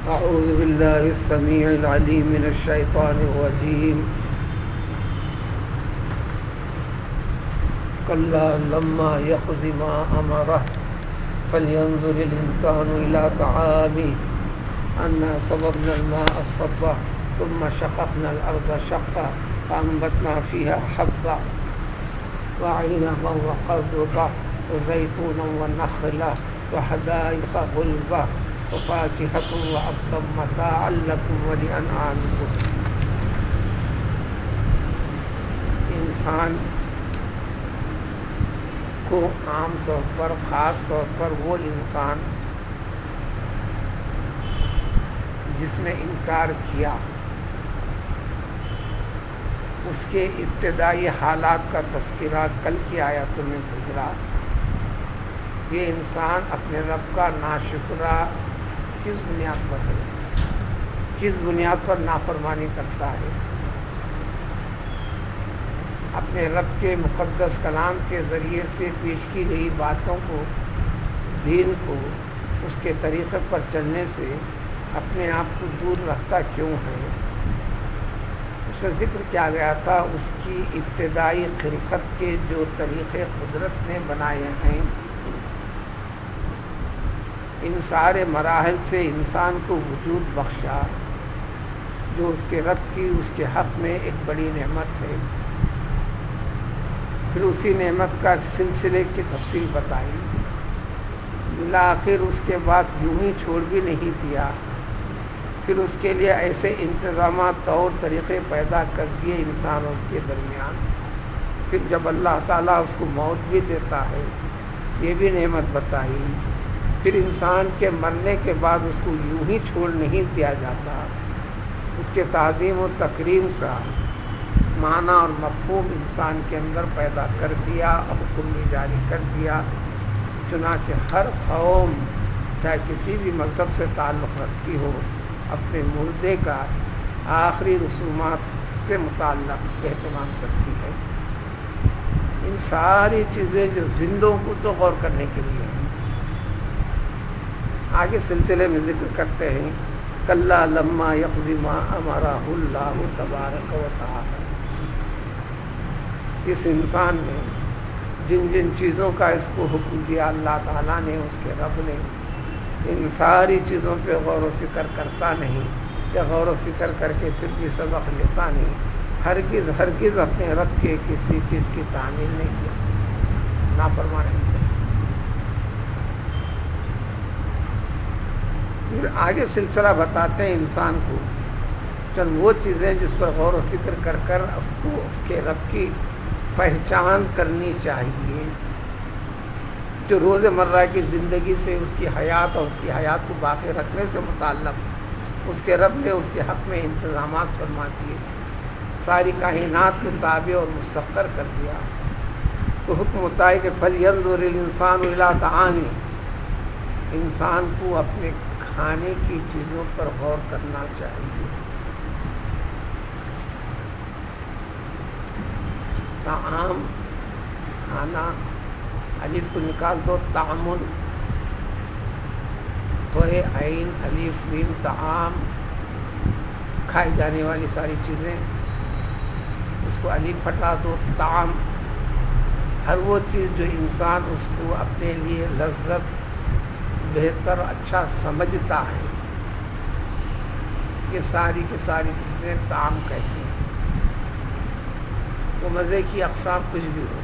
أعوذ بالله السميع العليم من الشيطان الرجيم كلا لما يقض ما أمره فلينظر الإنسان إلى طعامه أنا صببنا الماء صبا ثم شققنا الأرض شقا فأنبتنا فيها حبا وعنبا وقضبا وزيتونا ونخلا وحدائق غلبا وفاكهة وأبا متاعا لكم ولأنعامكم. انسان کو عام طور پر، خاص طور پر وہ انسان جس نے انکار کیا، اس کے ابتدائی حالات کا تذکرہ کل کی آیاتوں میں گزرا. یہ انسان اپنے رب کا ناشکرہ کس بنیاد پر ہے، کس بنیاد پر نافرمانی کرتا ہے؟ اپنے رب کے مقدس کلام کے ذریعے سے پیش کی گئی باتوں کو، دین کو، اس کے طریقے پر چلنے سے اپنے آپ کو دور رکھتا کیوں ہے؟ اس میں ذکر کیا گیا تھا اس کی ابتدائی خلقت کے جو طریقے قدرت نے بنائے ہیں، ان سارے مراحل سے انسان کو وجود بخشا، جو اس کے رب کی، اس کے حق میں ایک بڑی نعمت ہے. پھر اسی نعمت کا سلسلے کی تفصیل بتائی. بالآخر اس کے بعد یوں ہی چھوڑ بھی نہیں دیا، پھر اس کے لیے ایسے انتظامات، طور طریقے پیدا کر دیے انسانوں کے درمیان. پھر جب اللہ تعالیٰ اس کو موت بھی دیتا ہے، یہ بھی نعمت بتائی. پھر انسان کے مرنے کے بعد اس کو یوں ہی چھوڑ نہیں دیا جاتا، اس کے تعظیم و تکریم کا معنی اور مفہوم انسان کے اندر پیدا کر دیا اور حکم بھی جاری کر دیا. چنانچہ ہر قوم چاہے کسی بھی مذہب سے تعلق رکھتی ہو، اپنے مردے کا آخری رسومات سے متعلق اہتمام کرتی ہے. ان ساری چیزیں جو زندوں کو تو غور کرنے کے لیے ہیں. آگے سلسلے میں ذکر کرتے ہیں کلا لما یقض ما امرہ اللہ تبارک و تعالی. اس انسان نے جن جن چیزوں کا اس کو حکم دیا اللہ تعالیٰ نے، اس کے رب نے، ان ساری چیزوں پہ غور و فکر کرتا نہیں، یا غور و فکر کر کے پھر بھی سبق لیتا نہیں. ہرگز ہرگز اپنے رب کے کسی چیز کی تعمیل نہیں کیا، نافرمان انسان. پھر آگے سلسلہ بتاتے ہیں انسان کو چند وہ چیزیں جس پر غور و فکر کر کر اس کو کے رب کی پہچان کرنی چاہیے، جو روز مرہ کی زندگی سے اس کی حیات اور اس کی حیات کو باقی رکھنے سے متعلق اس کے رب نے اس کے حق میں انتظامات فرما دیے، ساری کائنات کو تابع اور مسخر کر دیا. تو حکم ہوتا ہے کہ فَلْيَنْظُرِ الْإِنسَانُ إِلَىٰ طَعَامِهِ. انسان کو اپنے کھانے کی چیزوں پر غور کرنا چاہیے. طعام، کھانا، الف کو نکال دو، طعام، تو ہے عین الف میم، طعام، کھائی جانے والی ساری چیزیں، اس کو الف ہٹا دو، طعام، ہر وہ چیز جو انسان اس کو اپنے لیے لذت، بہتر، اچھا سمجھتا ہے، یہ ساری کی ساری چیزیں طعام کہتے ہیں. وہ مزے کی اقسام کچھ بھی ہو،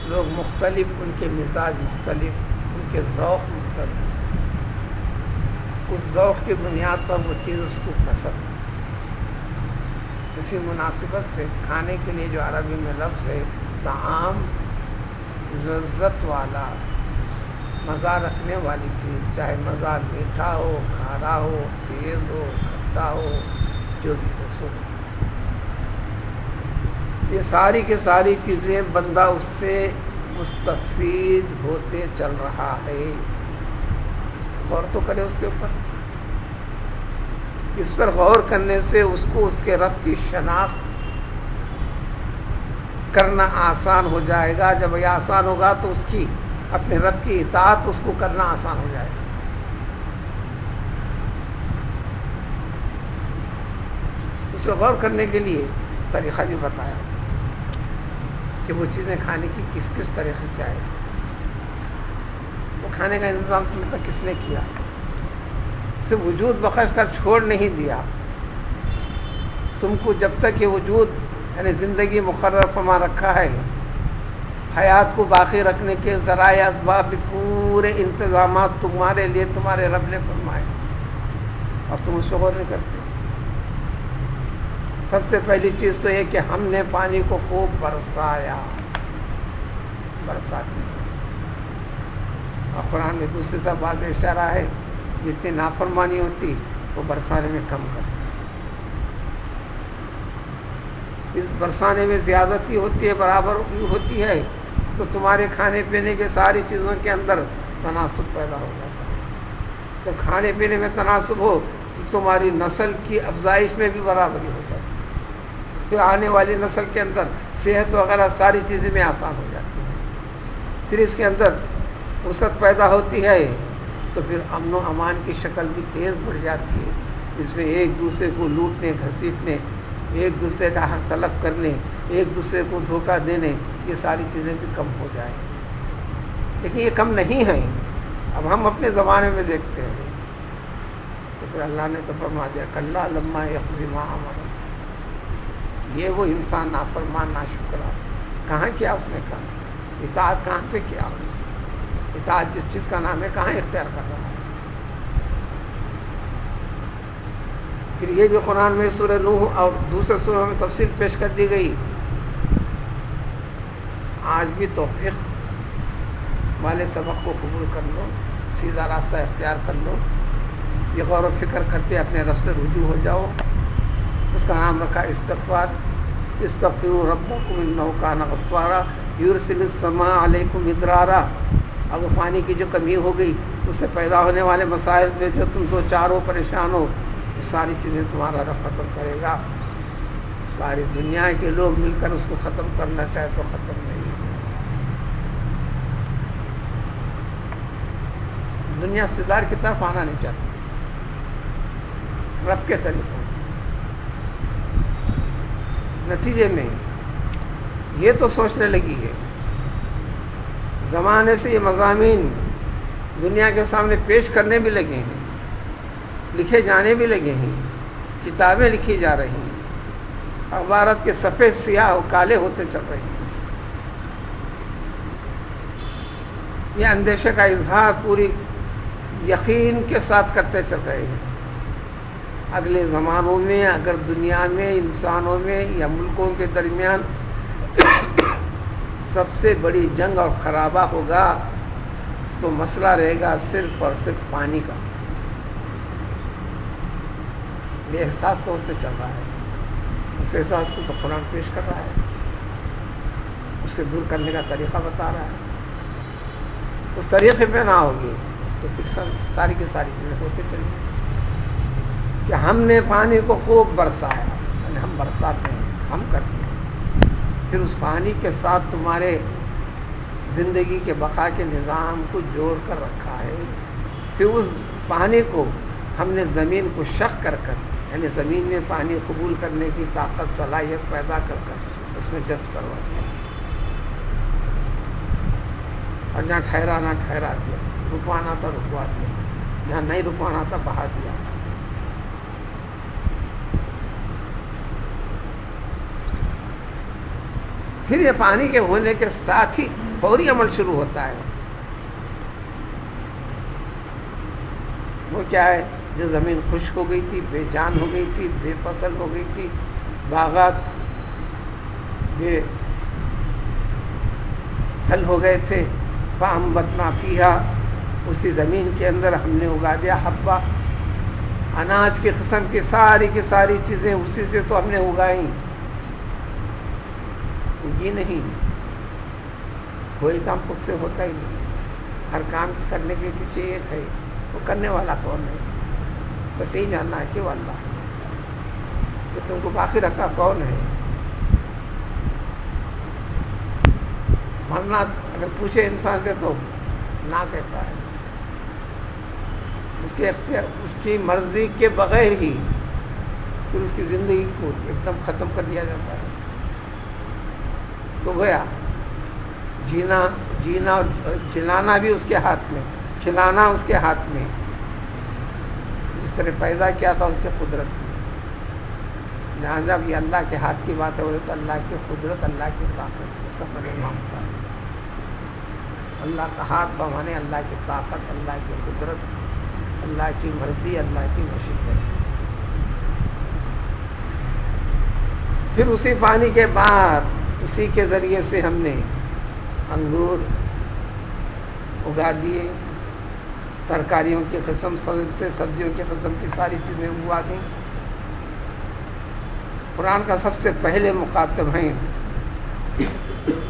لوگ مختلف، ان کے مزاج مختلف، ان کے ذوق مختلف، اس ذوق کی بنیاد پر وہ چیز اس کو پسند. اسی مناسبت سے کھانے کے لیے جو عربی میں لفظ ہے طعام، لذت والا، مزہ رکھنے والی چیز، چاہے مزہ میٹھا ہو، کھارا ہو، تیز ہو، کھٹا ہو، جو بھی ہو سو. یہ ساری کی ساری چیزیں بندہ اس سے مستفید ہوتے چل رہا ہے. غور تو کرے اس کے اوپر. اس پر غور کرنے سے اس کو اس کے رب کی شناخت کرنا آسان ہو جائے گا. جب یہ آسان ہوگا تو اس کی اپنے رب کی اطاعت اس کو کرنا آسان ہو جائے گا. اسے غور کرنے کے لیے طریقہ بھی بتایا کہ وہ چیزیں کھانے کی کس کس طریقے سے آئے، وہ کھانے کا انتظام تم تک کس نے کیا، اسے وجود بخش کر چھوڑ نہیں دیا. تم کو جب تک یہ وجود یعنی زندگی مقرر فرما رکھا ہے، حیات کو باقی رکھنے کے ذرائع اسباب بھی پورے انتظامات تمہارے لیے تمہارے رب نے فرمائے، اور تم اس سے غور نہیں کرتے. سب سے پہلی چیز تو یہ کہ ہم نے پانی کو خوب برسایا، برساتے ہیں. اور قرآن میں دوسری سب واضح اشارہ ہے، جتنی نافرمانی ہوتی وہ برسانے میں کم کرتے. اس برسانے میں زیادتی ہوتی ہے، برابر ہوتی ہے، تو تمہارے کھانے پینے کے ساری چیزوں کے اندر تناسب پیدا ہو جاتا ہے. جب کھانے پینے میں تناسب ہو تو تمہاری نسل کی افزائش میں بھی برابری ہو جاتی ہے. پھر آنے والی نسل کے اندر صحت وغیرہ ساری چیزیں میں آسان ہو جاتی ہیں. پھر اس کے اندر وسعت پیدا ہوتی ہے تو پھر امن و امان کی شکل بھی تیز بڑھ جاتی ہے. اس میں ایک دوسرے کو لوٹنے گھسیٹنے، ایک دوسرے کا حق طلب کرنے، ایک دوسرے کو دھوکہ دینے، یہ ساری چیزیں بھی کم ہو جائیں. لیکن یہ کم نہیں ہیں. اب ہم اپنے زمانے میں دیکھتے ہیں تو پھر اللہ نے تو فرما دیا کلا لما یقضی ما امر. یہ وہ انسان نافرمان ناشکرا، کہاں کیا اس نے کہا، اطاعت کہاں سے کیا، اطاعت جس چیز کا نام ہے کہاں اختیار کر رہا ہے. پھر یہ بھی قرآن میں سورہ نوح اور دوسرے سورہ میں تفصیل پیش کر دی گئی. آج بھی توفیق والے سبق کو قبول کر لو، سیدھا راستہ اختیار کر لو، یہ غور و فکر کرتے اپنے رب سے رجوع ہو جاؤ. اس کا نام رکھا استغفار. استغفروا ربکم انہ کان غفارا یرسل السماء علیکم مدرارا. اب پانی کی جو کمی ہو گئی، اس سے پیدا ہونے والے مسائل میں جو تم دو چار ہو پریشان ہو، یہ ساری چیزیں تمہارا رب ختم کرے گا. ساری دنیا کے لوگ مل کر اس کو ختم کرنا چاہے تو ختم نہیں. دنیا استدار کی طرف آنا نہیں چاہتی رب کے طریقوں سے. نتیجے میں یہ تو سوچنے لگی ہے، زمانے سے یہ مضامین دنیا کے سامنے پیش کرنے بھی لگے ہیں، لکھے جانے بھی لگے ہیں، کتابیں لکھی جا رہی ہیں، اخبارات کے صفحے سیاہ و کالے ہوتے چل رہے ہیں. یہ اندیشے کا اظہار پوری یقین کے ساتھ کرتے چل رہے ہیں. اگلے زمانوں میں اگر دنیا میں انسانوں میں یا ملکوں کے درمیان سب سے بڑی جنگ اور خرابہ ہوگا تو مسئلہ رہے گا صرف اور صرف پانی کا. یہ احساس تو ہوتے چل رہا ہے. اس احساس کو تو قرآن پیش کر رہا ہے، اس کے دور کرنے کا طریقہ بتا رہا ہے. اس طریقے پہ نہ ہوگی تو پھر ساری کی ساری چیزیں ہوتے چلیں کہ ہم نے پانی کو خوب برسایا، یعنی ہم برساتے ہیں، ہم کرتے ہیں. پھر اس پانی کے ساتھ تمہارے زندگی کے بقا کے نظام کو جوڑ کر رکھا ہے. پھر اس پانی کو ہم نے زمین کو شق کر کر، یعنی زمین میں پانی قبول کرنے کی طاقت صلاحیت پیدا کر کر اس میں جذب کروا دیا، اور جہاں ٹھہرانا ٹھہرا دیا، رکوانا تھا رکوا دیا، جہاں نہیں رکوانا تھا بہا دیا. پھر یہ پانی کے ہونے کے ساتھ ہی فوری عمل شروع ہوتا ہے. وہ کیا ہے؟ جو زمین خشک ہو گئی تھی، بے جان ہو گئی تھی، بے فصل ہو گئی تھی، باغات بے پھل ہو گئے تھے، فَأَنبَتْنَا فِيهَا، اسی زمین کے اندر ہم نے اگا دیا حبہ، اناج کی قسم کی ساری چیزیں اسی سے تو ہم نے اگائیں. یہ نہیں، کوئی کام خود سے ہوتا ہی نہیں. ہر کام کی کرنے کے پیچھے ایک ہے، وہ کرنے والا کون ہے؟ بس یہی جاننا ہے کہ وہ اللہ ہے. کہ تم کو باقی رکھا کون ہے؟ مرنا اگر پوچھے انسان سے تو نہ کہتا ہے. اس کے اختیار، اس کی مرضی کے بغیر ہی پھر اس کی زندگی کو ایک دم ختم کر دیا جاتا ہے. تو گیا جینا اور جلانا بھی اس کے ہاتھ میں، کھلانا اس کے ہاتھ میں. جس نے پیدا کیا تھا اس کے قدرت میں. جہاں جب یہ اللہ کے ہاتھ کی بات ہے تو اللہ کی قدرت، اللہ کی طاقت اس کا ترجمہ ہوتا ہے. اللہ کا ہاتھ بمانے اللہ کی طاقت، اللہ کی قدرت، اللہ کی مرضی، اللہ کی مشیت. پھر اسی پانی کے بعد اسی کے ذریعے سے ہم نے انگور اگا دیے، ترکاریوں کی قسم سے سبزیوں کی قسم کی ساری چیزیں اگوا دیں. قرآن کا سب سے پہلے مخاطب ہیں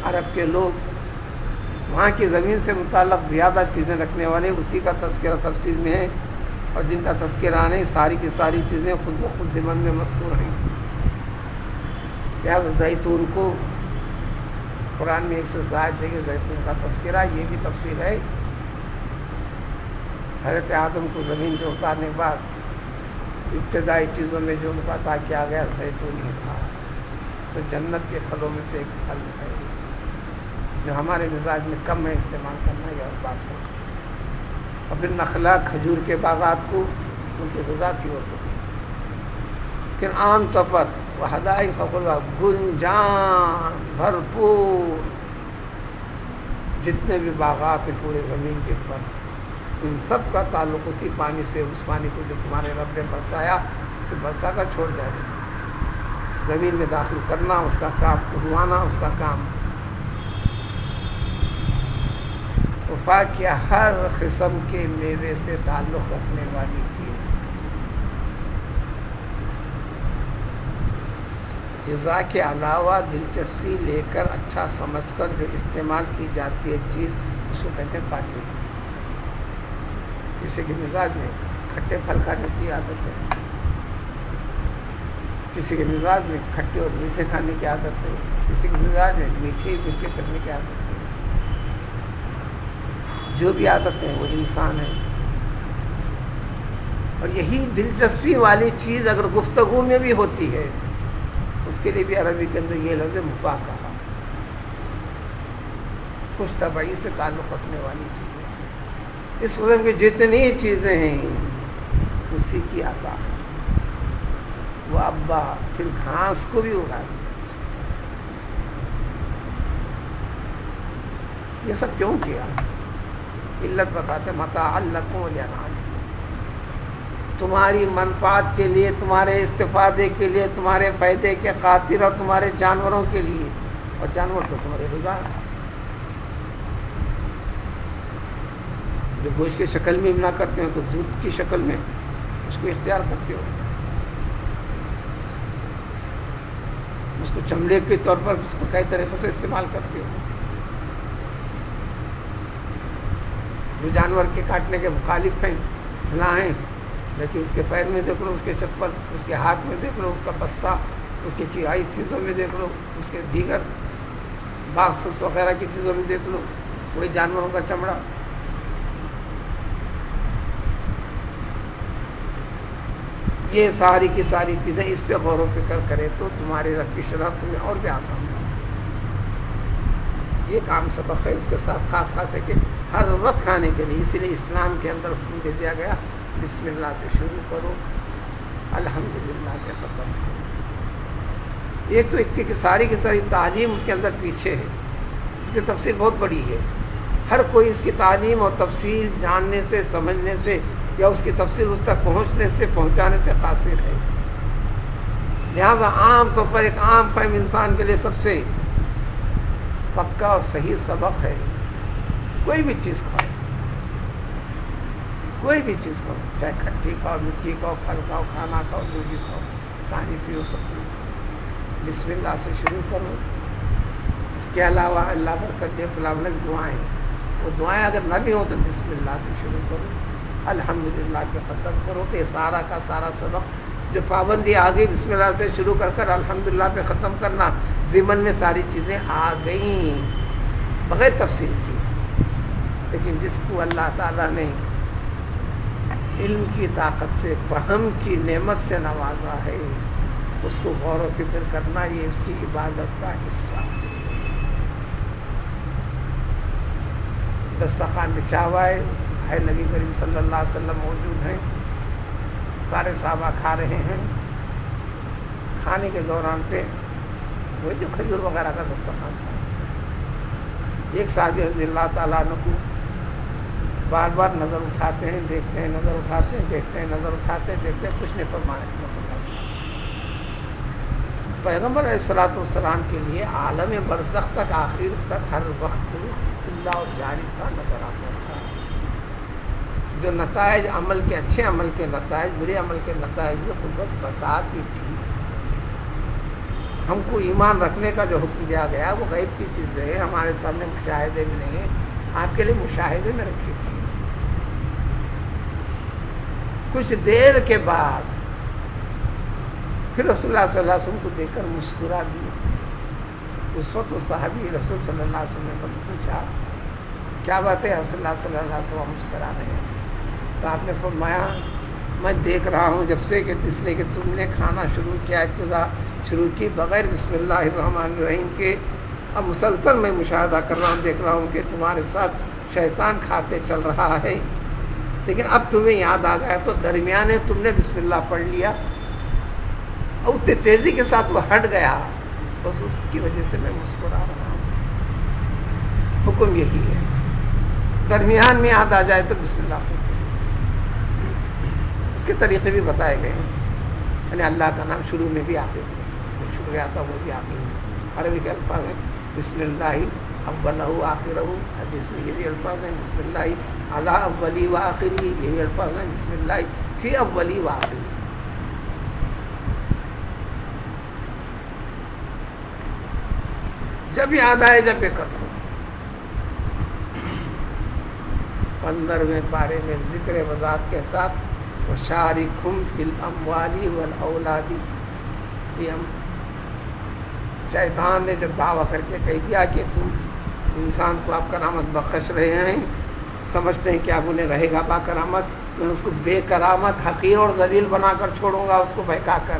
عرب کے لوگ، وہاں کی زمین سے متعلق زیادہ چیزیں رکھنے والے. اسی کا تذکرہ تفسیر میں ہے، اور جن کا تذکرہ نہیں، ساری کی ساری چیزیں خود بخود ضمن میں مذکور ہیں. لہٰذا زیتون کو قرآن میں 160 جگہ زیتون کا تذکرہ، یہ بھی تفصیل ہے. حضرت آدم کو زمین پہ اتارنے کے بعد ابتدائی چیزوں میں جو ان کو عطا کیا گیا زیتون ہی تھا. تو جنت کے پھلوں میں سے ایک پھل ہے جو ہمارے مزاج میں کم ہے استعمال کرنا، یہ اور بات ہے. اور پھر نخلا کھجور کے باغات کو ان کی غذا تھی وہ. تو پھر عام طور پر وہ حدائق خلوہ، گنجان بھرپور جتنے بھی باغات ہیں پورے زمین کے اوپر، ان سب کا تعلق اسی پانی سے. اس پانی کو جو تمہارے رب نے برسایا، اسے برسا کر چھوڑ جائے، زمین میں داخل کرنا اس کا کام، اگوانا اس کا کام. وفا کیا ہر قسم کے میوے سے تعلق رکھنے والی چیز، غذا کے علاوہ دلچسپی لے کر اچھا سمجھ کر جو استعمال کی جاتی ہے چیز، اس کو کہتے ہیں پاکی. کسی کے مزاج میں کھٹے پھل کھانے کی عادت ہے، کسی کے مزاج میں کھٹے اور میٹھے کھانے کی عادت ہے، کسی کے مزاج میں میٹھے میٹھے کرنے کی عادت ہے. جو بھی عادت ہے وہ انسان ہے. اور یہی دلچسپی والی چیز اگر گفتگو میں بھی ہوتی ہے، اس کے لیے بھی عربی کے اندر یہ لفظ مباح کہا، خوش طبعی سے تعلق رکھنے والی چیز. اس قسم کی جتنی چیزیں ہیں اسی کی عطا. وہ ابا پھر گھاس کو بھی اگا دیا. یہ سب کیوں کیا؟ علت بتاتے، متاعا لکم ولانعامکم، تمہاری منفعت کے لیے، تمہارے استفادے کے لیے، تمہارے فائدے کے خاطر، اور تمہارے جانوروں کے لیے. اور جانور تو تمہارے غذا ہے، جو گوشت کی شکل میں بنا کرتے ہو تو دودھ کی شکل میں اس کو اختیار کرتے ہو، اس کو چمڑے کے طور پر اس کو کئی طریقوں سے استعمال کرتے ہو. جو جانور کے کاٹنے کے مخالف ہیں، فلاں ہیں، لیکن اس کے پیر میں دیکھ لو، اس کے چپل، اس کے ہاتھ میں دیکھ لو، اس کا بستہ، اس کی چیائی چیزوں میں دیکھ لو، اس کے دیگر باکس وغیرہ کی چیزوں میں دیکھ لو، وہی جانوروں کا چمڑا. یہ ساری کی ساری چیزیں اس پہ غور و فکر کرے تو تمہاری رب کی شناخت تمہیں اور بھی آسان ہے. یہ کام سبق ہے. اس کے ساتھ خاص ہے کہ ہر وقت کھانے کے لیے، اسی لیے اسلام کے اندر حکم دے دیا گیا بسم اللہ سے شروع کرو، الحمدللہ کے ختم کرو. ایک تو اتنی کی ساری تعلیم اس کے اندر پیچھے ہے، اس کی تفصیل بہت بڑی ہے. ہر کوئی اس کی تعلیم اور تفصیل جاننے سے، سمجھنے سے، یا اس کی تفصیل اس تک پہنچنے سے، پہنچانے سے قاصر ہے. لہذا عام طور پر ایک عام فہم انسان کے لیے سب سے پکا اور صحیح سبق ہے، کوئی بھی چیز کھاؤ، کوئی بھی چیز کھاؤ، چاہے کھٹی کھاؤ، مٹی کھاؤ، پھل کھاؤ، کھانا کھاؤ، جو بھی کھاؤ، پانی پیو، سب پیو، بسم اللہ سے شروع کرو. اس کے علاوہ اللہ برکت دے فلاں دعائیں، وہ دعائیں اگر نہ بھی ہوں تو بسم اللہ سے شروع کرو، الحمدللہ پہ ختم کرو. تو یہ سارا کا سارا سبق جو پابندی آ گئی بسم اللہ سے شروع کر الحمدللہ پہ ختم کرنا، ضمن میں ساری چیزیں آ گئیں بغیر تفصیل کی. لیکن جس کو اللہ تعالیٰ نے علم کی طاقت سے، فہم کی نعمت سے نوازا ہے، اس کو غور و فکر کرنا یہ اس کی عبادت کا حصہ ہے۔ دسترخوان بچھا ہوا ہے، نبی کریم صلی اللہ علیہ وسلم موجود ہیں، سارے صحابہ کھا رہے ہیں۔ کھانے کے دوران پہ وہ جو کھجور وغیرہ کا دسترخوان تھا، ایک صحابی رضی اللہ تعالیٰ عنہ کو بار بار نظر اٹھاتے ہیں، دیکھتے ہیں، نظر اٹھاتے ہیں، دیکھتے ہیں، نظر اٹھاتے ہیں، دیکھتے ہیں، کچھ نہیں فرمانے کا پیغمبر علیہ الصلوۃ والسلام کے لیے عالم برزخ تک، آخر تک، ہر وقت اللہ اور جاری کا نظر آتا تھا۔ جو نتائج عمل کے، اچھے عمل کے نتائج، برے عمل کے نتائج بھی قدرت بتاتی تھی۔ ہم کو ایمان رکھنے کا جو حکم دیا گیا وہ غیب کی چیزیں ہیں، ہمارے سامنے مشاہدے میں نہیں ہیں، آپ کے لیے مشاہدے میں رکھی تھی۔ کچھ دیر کے بعد پھر رسول اللہ صلی اللہ علیہ وسلم کو دیکھ کر مسکرا دی۔ اس وقت اس صحابی رسول صلی اللہ علیہ وسلم نے پوچھا کیا بات ہے رسول اللہ صلی اللہ علیہ وسلم مسکرا رہے ہیں؟ تو آپ نے فرمایا میں دیکھ رہا ہوں جب سے کہ جس نے کہ تم نے کھانا شروع کیا، ابتدا شروع کی بغیر بسم اللہ الرحمن الرحیم کے، اب مسلسل میں مشاہدہ کر رہا ہوں، دیکھ رہا ہوں کہ تمہارے ساتھ شیطان کھاتے چل رہا ہے، لیکن اب تمہیں یاد آ گیا تو درمیانے تم نے بسم اللہ پڑھ لیا اور اتنی تیزی کے ساتھ وہ ہٹ گیا، بس اس کی وجہ سے میں مسکرا رہا ہوں۔ حکم یہی ہے، درمیان میں یاد آ جائے تو بسم اللہ پڑھ، اس کے طریقے بھی بتائے گئے ہیں، یعنی اللہ کا نام شروع میں بھی آخر میں، جو چھوٹ گیا تھا وہ بھی آخر میں۔ عربی کے الفاظ ہیں بسم اللہ اولہ آخرہ، حدیث میں یہ بھی الفاظ ہیں بسم اللہ علی اولی و آخری، یہ بھی الفاظ ہیں بسم اللہ فی اولی و آخری۔ جب یاد آئے جب یہ کر لو۔ 15ویں پارے میں ذکر وضاحت کے ساتھ وَشَارِكْهُمْ فِي الْأَمْوَالِ وَالْأَوْلَادِ، یہ ہم شیطان نے جب دعویٰ کر کے کہہ دیا کہ تم انسان کو آپ کرامت بخش رہے ہیں، سمجھتے ہیں کہ اب انہیں رہے گا با کرامت، میں اس کو بے کرامت، حقیر اور ذلیل بنا کر چھوڑوں گا، اس کو بہکا کر۔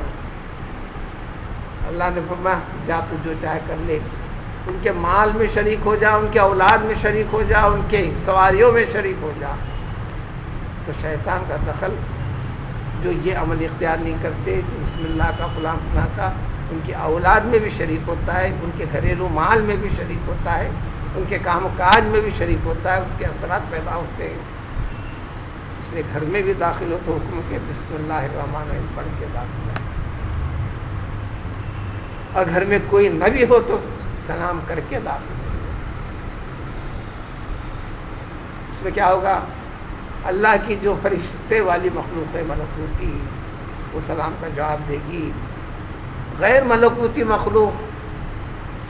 اللہ نے فرمایا جا تو جو چاہے کر لے، ان کے مال میں شریک ہو جا، ان کے اولاد میں شریک ہو جا، ان کے سواریوں میں شریک ہو جا۔ تو شیطان کا دخل، جو یہ عمل اختیار نہیں کرتے، جو بسم اللہ کا فلاں فلاں کا، ان کی اولاد میں بھی شریک ہوتا ہے، ان کے گھریلو مال میں بھی شریک ہوتا ہے، ان کے کام و کاج میں بھی شریک ہوتا ہے، اس کے اثرات پیدا ہوتے ہیں۔ اس لیے گھر میں بھی داخل ہو تو حکم کے بسم اللہ الرحمن الرحیم پڑھ کے داخل ہو، اور گھر میں کوئی نہ بھی ہو تو سلام کر کے داخل ہو۔ اس میں کیا ہوگا؟ اللہ کی جو فرشتے والی مخلوق ہے ملکوتی، وہ سلام کا جواب دے گی۔ غیر ملکوتی مخلوق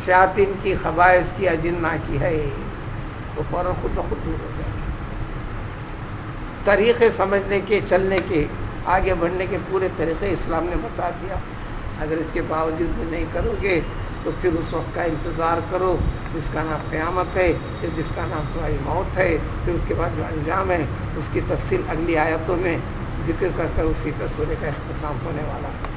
شیاطین کی، خبائث کی، اجنہ کی ہے، وہ فوراً خود بخود دور ہو جائے گی۔ طریقے سمجھنے کے، چلنے کے، آگے بڑھنے کے پورے طریقے اسلام نے بتا دیا۔ اگر اس کے باوجود بھی نہیں کرو گے تو پھر اس وقت کا انتظار کرو جس کا نام قیامت ہے، پھر جس کا نام تمہاری موت ہے، پھر اس کے بعد جو انجام ہے اس کی تفصیل اگلی آیتوں میں ذکر کر اسی پر سورہ کا اختتام ہونے والا ہے۔